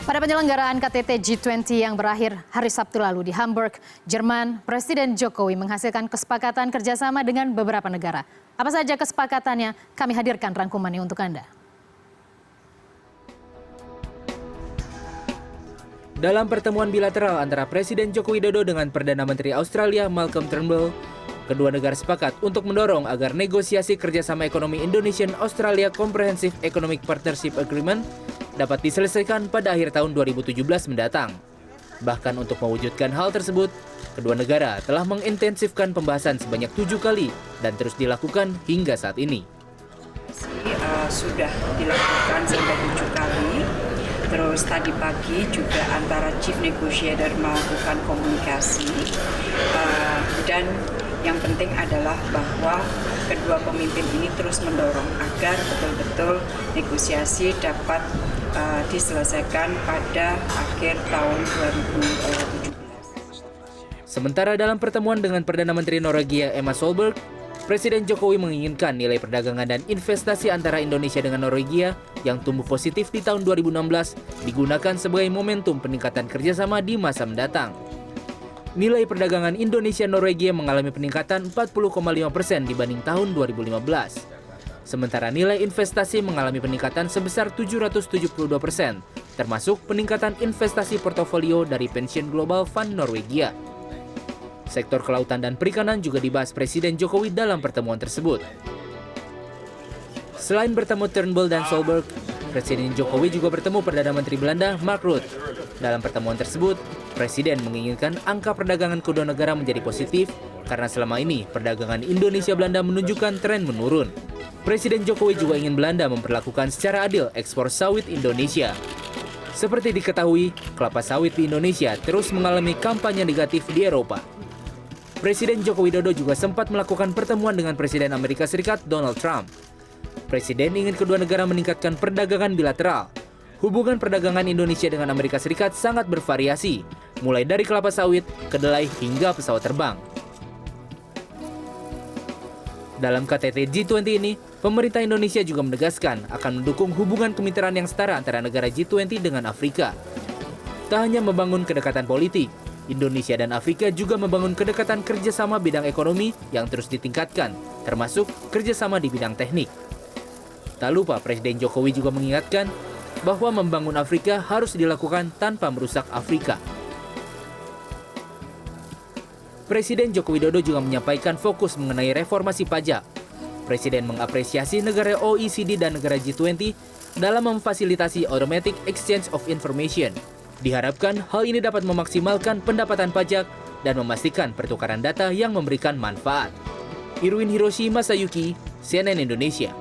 Pada penyelenggaraan KTT G20 yang berakhir hari Sabtu lalu di Hamburg, Jerman, Presiden Jokowi menghasilkan kesepakatan kerjasama dengan beberapa negara. Apa saja kesepakatannya? Kami hadirkan rangkumannya untuk Anda. Dalam pertemuan bilateral antara Presiden Joko Widodo dengan Perdana Menteri Australia Malcolm Turnbull, kedua negara sepakat untuk mendorong agar negosiasi kerjasama ekonomi Indonesian-Australia Comprehensive Economic Partnership Agreement dapat diselesaikan pada akhir tahun 2017 mendatang. Bahkan untuk mewujudkan hal tersebut, kedua negara telah mengintensifkan pembahasan sebanyak 7 kali dan terus dilakukan hingga saat ini. Sudah dilakukan sampai 7 kali. Terus tadi pagi juga antara chief negotiator melakukan komunikasi dan yang penting adalah bahwa kedua pemimpin ini terus mendorong agar betul-betul negosiasi dapat diselesaikan pada akhir tahun 2017. Sementara dalam pertemuan dengan Perdana Menteri Norwegia Emma Solberg, Presiden Jokowi menginginkan nilai perdagangan dan investasi antara Indonesia dengan Norwegia yang tumbuh positif di tahun 2016 digunakan sebagai momentum peningkatan kerjasama di masa mendatang. Nilai perdagangan Indonesia-Norwegia mengalami peningkatan 40,5% dibanding tahun 2015. Sementara nilai investasi mengalami peningkatan sebesar 772%, termasuk peningkatan investasi portofolio dari Pension Global Fund Norwegia. Sektor kelautan dan perikanan juga dibahas Presiden Jokowi dalam pertemuan tersebut. Selain bertemu Turnbull dan Solberg, Presiden Jokowi juga bertemu Perdana Menteri Belanda Mark Rutte. Dalam pertemuan tersebut, Presiden menginginkan angka perdagangan kedua negara menjadi positif karena selama ini perdagangan Indonesia-Belanda menunjukkan tren menurun. Presiden Jokowi juga ingin Belanda memperlakukan secara adil ekspor sawit Indonesia. Seperti diketahui, kelapa sawit di Indonesia terus mengalami kampanye negatif di Eropa. Presiden Joko Widodo juga sempat melakukan pertemuan dengan Presiden Amerika Serikat Donald Trump. Presiden ingin kedua negara meningkatkan perdagangan bilateral. Hubungan perdagangan Indonesia dengan Amerika Serikat sangat bervariasi, mulai dari kelapa sawit, kedelai, hingga pesawat terbang. Dalam KTT G20 ini, pemerintah Indonesia juga menegaskan akan mendukung hubungan kemitraan yang setara antara negara G20 dengan Afrika. Tak hanya membangun kedekatan politik, Indonesia dan Afrika juga membangun kedekatan kerjasama bidang ekonomi yang terus ditingkatkan, termasuk kerjasama di bidang teknik. Tak lupa Presiden Jokowi juga mengingatkan bahwa membangun Afrika harus dilakukan tanpa merusak Afrika. Presiden Joko Widodo juga menyampaikan fokus mengenai reformasi pajak. Presiden mengapresiasi negara OECD dan negara G20 dalam memfasilitasi automatic exchange of information. Diharapkan hal ini dapat memaksimalkan pendapatan pajak dan memastikan pertukaran data yang memberikan manfaat. Irwin Hiroshi Masayuki, CNN Indonesia.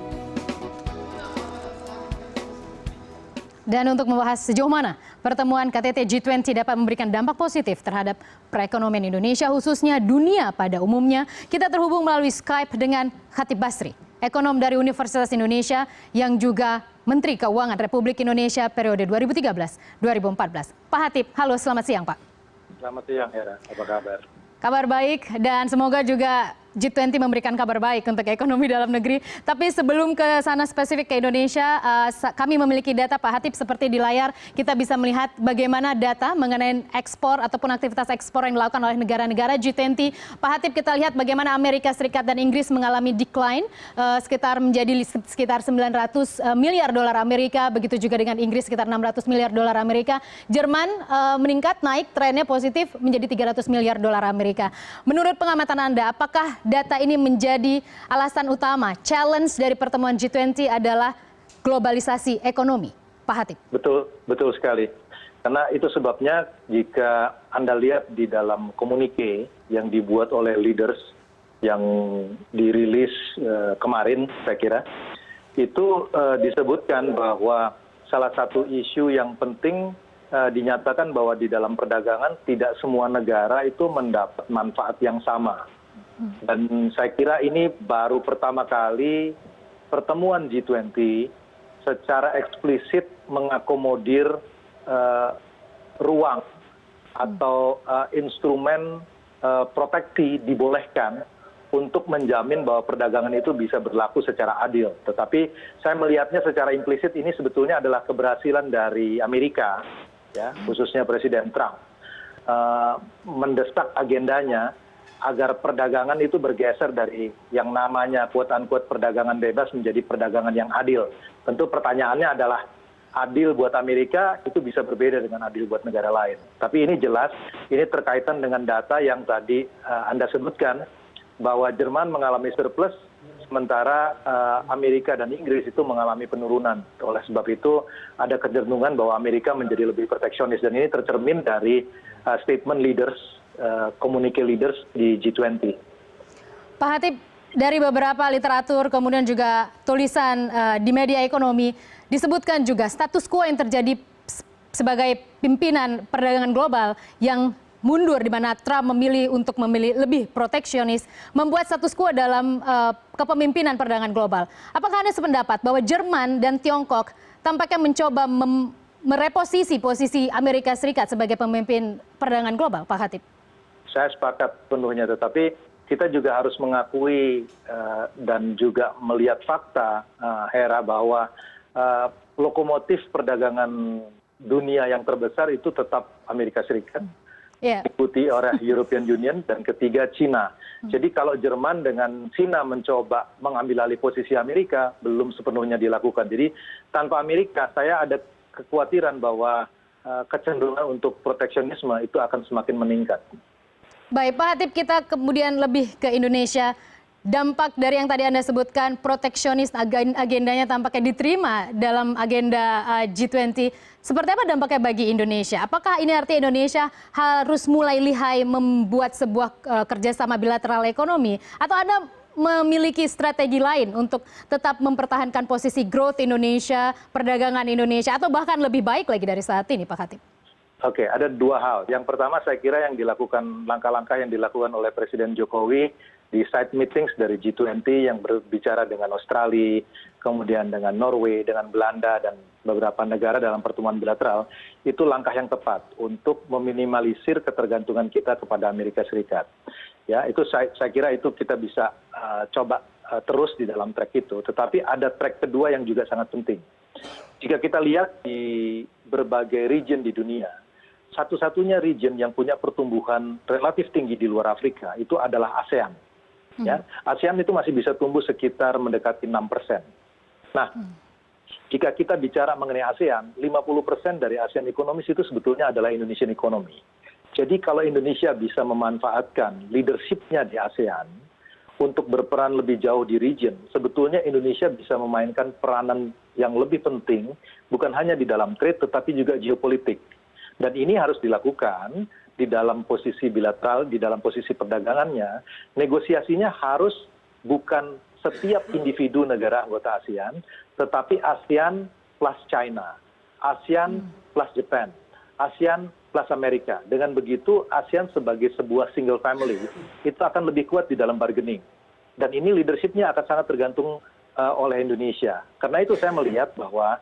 Dan untuk membahas sejauh mana pertemuan KTT G20 dapat memberikan dampak positif terhadap perekonomian Indonesia, khususnya dunia pada umumnya, kita terhubung melalui Skype dengan Khatib Basri, ekonom dari Universitas Indonesia yang juga Menteri Keuangan Republik Indonesia periode 2013-2014. Pak Khatib, halo, selamat siang Pak. Selamat siang Hera, apa kabar? Kabar baik dan semoga juga G20 memberikan kabar baik untuk ekonomi dalam negeri. Tapi sebelum ke sana spesifik ke Indonesia, kami memiliki data Pak Khatib seperti di layar. Kita bisa melihat bagaimana data mengenai ekspor ataupun aktivitas ekspor yang dilakukan oleh negara-negara G20. Pak Khatib, kita lihat bagaimana Amerika Serikat dan Inggris mengalami decline sekitar 900 miliar dolar Amerika. Begitu juga dengan Inggris sekitar 600 miliar dolar Amerika. Jerman meningkat, naik, trennya positif menjadi 300 miliar dolar Amerika. Menurut pengamatan Anda, apakah data ini menjadi alasan utama, challenge dari pertemuan G20 adalah globalisasi ekonomi, Pak Khatib? Betul sekali. Karena itu sebabnya jika Anda lihat di dalam komunike yang dibuat oleh leaders yang dirilis kemarin, saya kira, itu disebutkan bahwa salah satu isu yang penting dinyatakan bahwa di dalam perdagangan tidak semua negara itu mendapat manfaat yang sama. Dan saya kira ini baru pertama kali pertemuan G20 secara eksplisit mengakomodir ruang atau instrumen proteksi dibolehkan untuk menjamin bahwa perdagangan itu bisa berlaku secara adil. Tetapi saya melihatnya secara implisit ini sebetulnya adalah keberhasilan dari Amerika ya, khususnya Presiden Trump, mendesak agendanya agar perdagangan itu bergeser dari yang namanya quote-unquote perdagangan bebas menjadi perdagangan yang adil. Tentu pertanyaannya adalah adil buat Amerika itu bisa berbeda dengan adil buat negara lain. Tapi ini jelas, ini terkaitan dengan data yang tadi Anda sebutkan, bahwa Jerman mengalami surplus, sementara Amerika dan Inggris itu mengalami penurunan. Oleh sebab itu ada kecenderungan bahwa Amerika menjadi lebih proteksionis, dan ini tercermin dari statement leaders, communique leaders di G20. Pak Hatip, dari beberapa literatur kemudian juga tulisan di media ekonomi disebutkan juga status quo yang terjadi sebagai pimpinan perdagangan global yang mundur, di mana Trump untuk memilih lebih proteksionis, membuat status quo dalam kepemimpinan perdagangan global. Apakah Anda sependapat bahwa Jerman dan Tiongkok tampaknya mencoba mereposisi posisi Amerika Serikat sebagai pemimpin perdagangan global, Pak Hatip? Saya sepakat penuhnya, tetapi kita juga harus mengakui dan juga melihat fakta, Hera, bahwa lokomotif perdagangan dunia yang terbesar itu tetap Amerika Serikat, diikuti oleh European Union, dan ketiga China. Jadi kalau Jerman dengan China mencoba mengambil alih posisi Amerika, belum sepenuhnya dilakukan. Jadi tanpa Amerika, saya ada kekhawatiran bahwa kecenderungan untuk proteksionisme itu akan semakin meningkat. Baik, Pak Hatip, kita kemudian lebih ke Indonesia. Dampak dari yang tadi Anda sebutkan, proteksionis agendanya tampaknya diterima dalam agenda G20. Seperti apa dampaknya bagi Indonesia? Apakah ini artinya Indonesia harus mulai lihai membuat sebuah kerjasama bilateral ekonomi? Atau Anda memiliki strategi lain untuk tetap mempertahankan posisi growth Indonesia, perdagangan Indonesia, atau bahkan lebih baik lagi dari saat ini, Pak Hatip? Oke, ada dua hal. Yang pertama, saya kira yang dilakukan, langkah-langkah yang dilakukan oleh Presiden Jokowi di side meetings dari G20 yang berbicara dengan Australia, kemudian dengan Norway, dengan Belanda, dan beberapa negara dalam pertemuan bilateral, itu langkah yang tepat untuk meminimalisir ketergantungan kita kepada Amerika Serikat. Ya, itu saya kira itu kita bisa coba terus di dalam track itu. Tetapi ada track kedua yang juga sangat penting. Jika kita lihat di berbagai region di dunia, satu-satunya region yang punya pertumbuhan relatif tinggi di luar Afrika itu adalah ASEAN. Ya, ASEAN itu masih bisa tumbuh sekitar mendekati 6%. Nah, jika kita bicara mengenai ASEAN, 50% dari ASEAN ekonomis itu sebetulnya adalah Indonesian economy. Jadi kalau Indonesia bisa memanfaatkan leadership-nya di ASEAN untuk berperan lebih jauh di region, sebetulnya Indonesia bisa memainkan peranan yang lebih penting, bukan hanya di dalam trade, tetapi juga geopolitik. Dan ini harus dilakukan di dalam posisi bilateral, di dalam posisi perdagangannya. Negosiasinya harus bukan setiap individu negara anggota ASEAN, tetapi ASEAN plus China, ASEAN plus Japan, ASEAN plus Amerika. Dengan begitu, ASEAN sebagai sebuah single family itu akan lebih kuat di dalam bargaining. Dan ini leadership-nya akan sangat tergantung oleh Indonesia. Karena itu saya melihat bahwa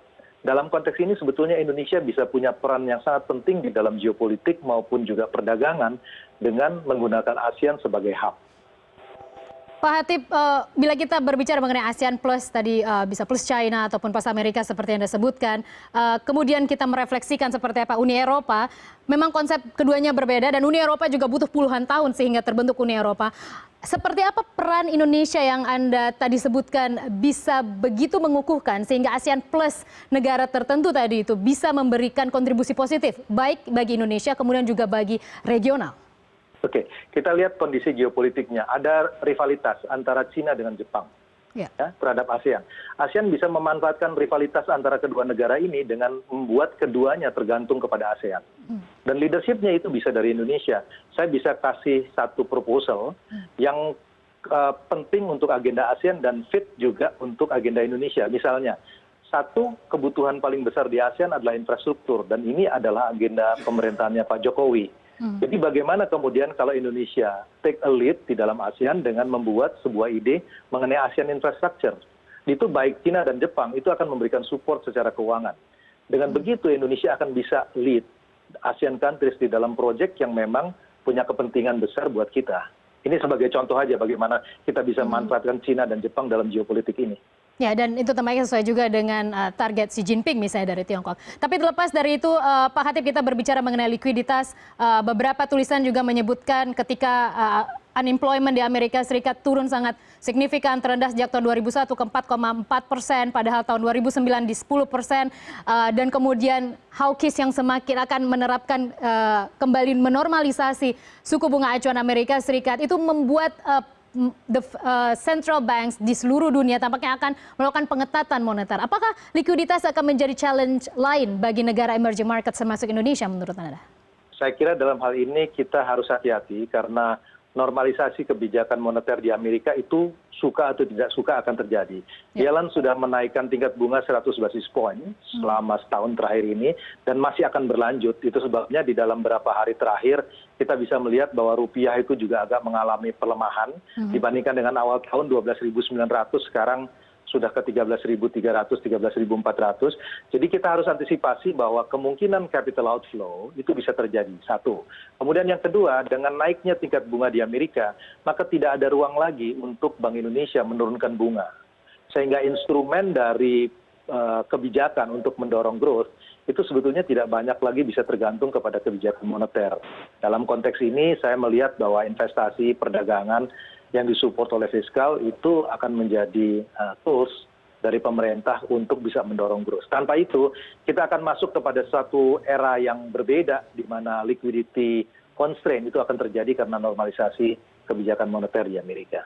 dalam konteks ini sebetulnya Indonesia bisa punya peran yang sangat penting di dalam geopolitik maupun juga perdagangan dengan menggunakan ASEAN sebagai hub. Pak Hatip, bila kita berbicara mengenai ASEAN Plus tadi bisa plus China ataupun plus Amerika seperti yang Anda sebutkan, kemudian kita merefleksikan seperti apa Uni Eropa, memang konsep keduanya berbeda dan Uni Eropa juga butuh puluhan tahun sehingga terbentuk Uni Eropa. Seperti apa peran Indonesia yang Anda tadi sebutkan bisa begitu mengukuhkan sehingga ASEAN Plus negara tertentu tadi itu bisa memberikan kontribusi positif baik bagi Indonesia kemudian juga bagi regional? Oke, kita lihat kondisi geopolitiknya. Ada rivalitas antara China dengan Jepang ya, terhadap ASEAN. ASEAN bisa memanfaatkan rivalitas antara kedua negara ini dengan membuat keduanya tergantung kepada ASEAN. Dan leadership-nya itu bisa dari Indonesia. Saya bisa kasih satu proposal yang penting untuk agenda ASEAN dan fit juga untuk agenda Indonesia. Misalnya, satu kebutuhan paling besar di ASEAN adalah infrastruktur. Dan ini adalah agenda pemerintahannya Pak Jokowi. Jadi bagaimana kemudian kalau Indonesia take a lead di dalam ASEAN dengan membuat sebuah ide mengenai ASEAN infrastructure. Itu baik China dan Jepang itu akan memberikan support secara keuangan. Dengan begitu Indonesia akan bisa lead ASEAN countries di dalam proyek yang memang punya kepentingan besar buat kita. Ini sebagai contoh aja bagaimana kita bisa memanfaatkan China dan Jepang dalam geopolitik ini. Ya, dan itu tampaknya sesuai juga dengan target Xi Jinping misalnya dari Tiongkok. Tapi terlepas dari itu, Pak Hatip, kita berbicara mengenai likuiditas. Beberapa tulisan juga menyebutkan ketika unemployment di Amerika Serikat turun sangat signifikan, terendah sejak tahun 2001 ke 4,4%, padahal tahun 2009 di 10%. Dan kemudian hawkish yang semakin akan menerapkan kembali menormalisasi suku bunga acuan Amerika Serikat itu membuat central banks di seluruh dunia tampaknya akan melakukan pengetatan moneter. Apakah likuiditas akan menjadi challenge lain bagi negara emerging market termasuk Indonesia menurut Anda? Saya kira dalam hal ini kita harus hati-hati karena normalisasi kebijakan moneter di Amerika itu suka atau tidak suka akan terjadi. Yellen sudah menaikkan tingkat bunga 100 basis point selama setahun terakhir ini dan masih akan berlanjut. Itu sebabnya di dalam beberapa hari terakhir kita bisa melihat bahwa rupiah itu juga agak mengalami pelemahan dibandingkan dengan awal tahun 12.900, sekarang sudah ke 13.300, 13.400. Jadi kita harus antisipasi bahwa kemungkinan capital outflow itu bisa terjadi. Satu. Kemudian yang kedua, dengan naiknya tingkat bunga di Amerika, maka tidak ada ruang lagi untuk Bank Indonesia menurunkan bunga. Sehingga instrumen dari kebijakan untuk mendorong growth itu sebetulnya tidak banyak lagi bisa tergantung kepada kebijakan moneter. Dalam konteks ini saya melihat bahwa investasi, perdagangan yang disupport oleh fiskal itu akan menjadi tools dari pemerintah untuk bisa mendorong growth. Tanpa itu, kita akan masuk kepada satu era yang berbeda di mana liquidity constraint itu akan terjadi karena normalisasi kebijakan moneter di Amerika.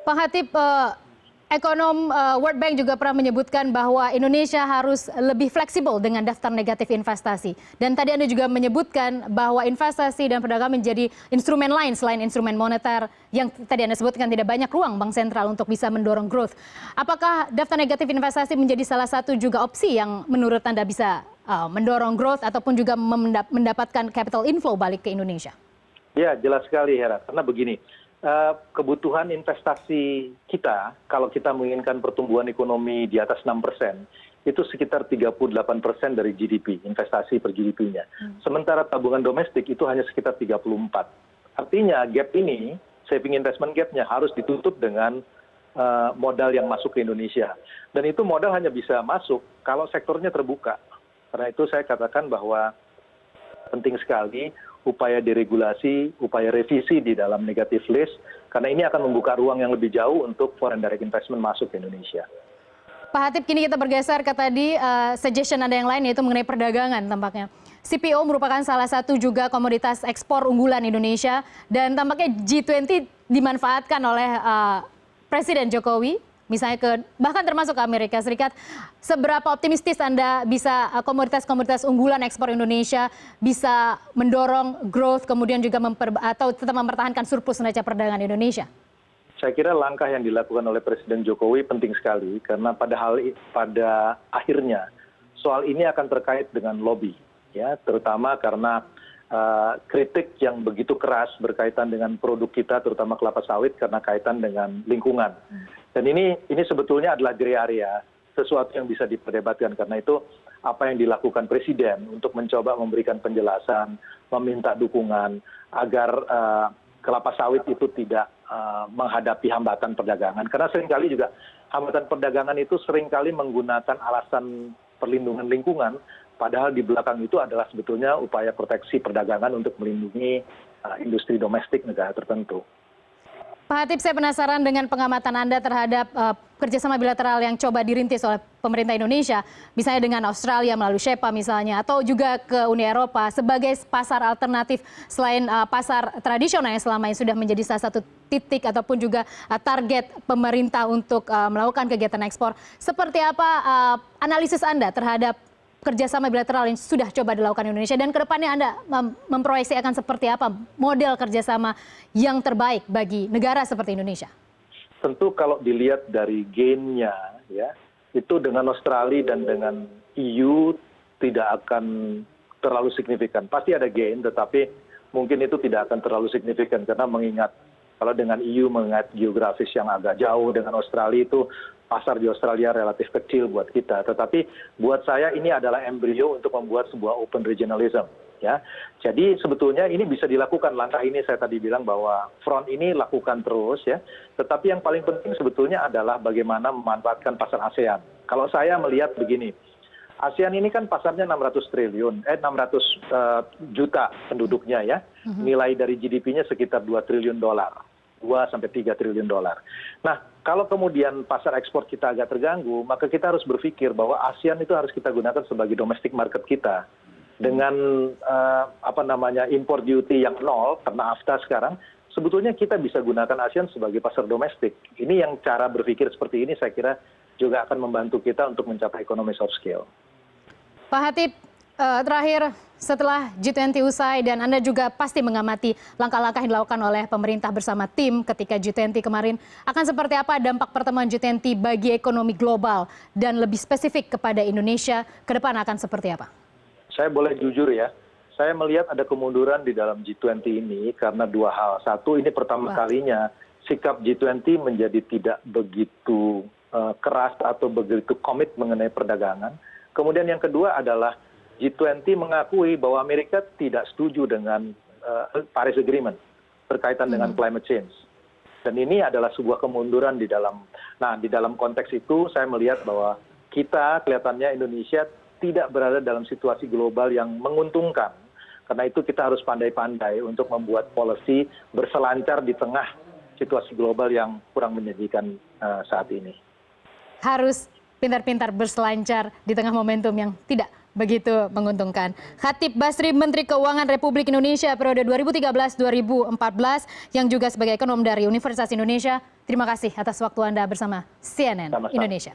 Pak Hatip, ekonom World Bank juga pernah menyebutkan bahwa Indonesia harus lebih fleksibel dengan daftar negatif investasi. Dan tadi Anda juga menyebutkan bahwa investasi dan perdagangan menjadi instrumen lain selain instrumen moneter yang tadi Anda sebutkan tidak banyak ruang bank sentral untuk bisa mendorong growth. Apakah daftar negatif investasi menjadi salah satu juga opsi yang menurut Anda bisa mendorong growth ataupun juga mendapatkan capital inflow balik ke Indonesia? Ya, jelas sekali Hera. Karena begini, kebutuhan investasi kita kalau kita menginginkan pertumbuhan ekonomi di atas 6%, itu sekitar 38% dari GDP, investasi per GDP-nya. Sementara tabungan domestik itu hanya sekitar 34%. Artinya gap ini, saving investment gap-nya harus ditutup dengan modal yang masuk ke Indonesia. Dan itu modal hanya bisa masuk kalau sektornya terbuka. Karena itu saya katakan bahwa penting sekali upaya deregulasi, upaya revisi di dalam negative list, karena ini akan membuka ruang yang lebih jauh untuk foreign direct investment masuk ke Indonesia. Pak Hatip, kini kita bergeser ke tadi suggestion Anda yang lain yaitu mengenai perdagangan tampaknya. CPO merupakan salah satu juga komoditas ekspor unggulan Indonesia dan tampaknya G20 dimanfaatkan oleh Presiden Jokowi. Misalnya bahkan termasuk ke Amerika Serikat, seberapa optimistis Anda bisa komoditas-komoditas unggulan ekspor Indonesia bisa mendorong growth kemudian juga atau tetap mempertahankan surplus neraca perdagangan Indonesia? Saya kira langkah yang dilakukan oleh Presiden Jokowi penting sekali karena pada akhirnya soal ini akan terkait dengan lobby, ya, terutama karena kritik yang begitu keras berkaitan dengan produk kita terutama kelapa sawit karena kaitan dengan lingkungan. Dan ini sebetulnya adalah gray area, sesuatu yang bisa diperdebatkan. Karena itu apa yang dilakukan Presiden untuk mencoba memberikan penjelasan, meminta dukungan agar kelapa sawit itu tidak menghadapi hambatan perdagangan. Karena seringkali juga hambatan perdagangan itu seringkali menggunakan alasan perlindungan lingkungan, padahal di belakang itu adalah sebetulnya upaya proteksi perdagangan untuk melindungi industri domestik negara tertentu. Pak Hatip, saya penasaran dengan pengamatan Anda terhadap kerjasama bilateral yang coba dirintis oleh pemerintah Indonesia, misalnya dengan Australia melalui SHEPA misalnya, atau juga ke Uni Eropa sebagai pasar alternatif selain pasar tradisional yang selama ini sudah menjadi salah satu titik ataupun juga target pemerintah untuk melakukan kegiatan ekspor. Seperti apa analisis Anda terhadap kerjasama bilateral yang sudah coba dilakukan Indonesia dan kedepannya Anda memproyeksi akan seperti apa model kerjasama yang terbaik bagi negara seperti Indonesia? Tentu kalau dilihat dari gain-nya, ya, itu dengan Australia dan dengan EU tidak akan terlalu signifikan. Pasti ada gain, tetapi mungkin itu tidak akan terlalu signifikan karena mengingat kalau dengan EU mengingat geografis yang agak jauh, dengan Australia itu pasar di Australia relatif kecil buat kita. Tetapi buat saya ini adalah embrio untuk membuat sebuah open regionalism. Ya, jadi sebetulnya ini bisa dilakukan. Langkah ini saya tadi bilang bahwa front ini lakukan terus ya. Tetapi yang paling penting sebetulnya adalah bagaimana memanfaatkan pasar ASEAN. Kalau saya melihat begini, ASEAN ini kan pasarnya 600 juta penduduknya ya. Nilai dari GDP-nya sekitar 2 triliun dolar. 2 sampai 3 triliun dolar. Nah, kalau kemudian pasar ekspor kita agak terganggu, maka kita harus berpikir bahwa ASEAN itu harus kita gunakan sebagai domestic market kita. Dengan import duty yang nol karena AFTA sekarang, sebetulnya kita bisa gunakan ASEAN sebagai pasar domestik. Ini yang cara berpikir seperti ini saya kira juga akan membantu kita untuk mencapai ekonomi soft scale. Pak Hatip, terakhir setelah G20 usai dan Anda juga pasti mengamati langkah-langkah yang dilakukan oleh pemerintah bersama tim ketika G20 kemarin, akan seperti apa dampak pertemuan G20 bagi ekonomi global dan lebih spesifik kepada Indonesia ke depan akan seperti apa? Saya boleh jujur ya, saya melihat ada kemunduran di dalam G20 ini karena dua hal. Satu, ini pertama kalinya sikap G20 menjadi tidak begitu keras atau begitu komit mengenai perdagangan. Kemudian yang kedua adalah G20 mengakui bahwa Amerika tidak setuju dengan Paris Agreement berkaitan dengan climate change. Dan ini adalah sebuah kemunduran di dalam konteks itu saya melihat bahwa kita kelihatannya Indonesia tidak berada dalam situasi global yang menguntungkan. Karena itu kita harus pandai-pandai untuk membuat policy berselancar di tengah situasi global yang kurang menjanjikan saat ini. Harus pintar-pintar berselancar di tengah momentum yang tidak begitu menguntungkan. Khatib Basri, Menteri Keuangan Republik Indonesia periode 2013-2014 yang juga sebagai ekonom dari Universitas Indonesia. Terima kasih atas waktu Anda bersama CNN Sama-sama. Indonesia.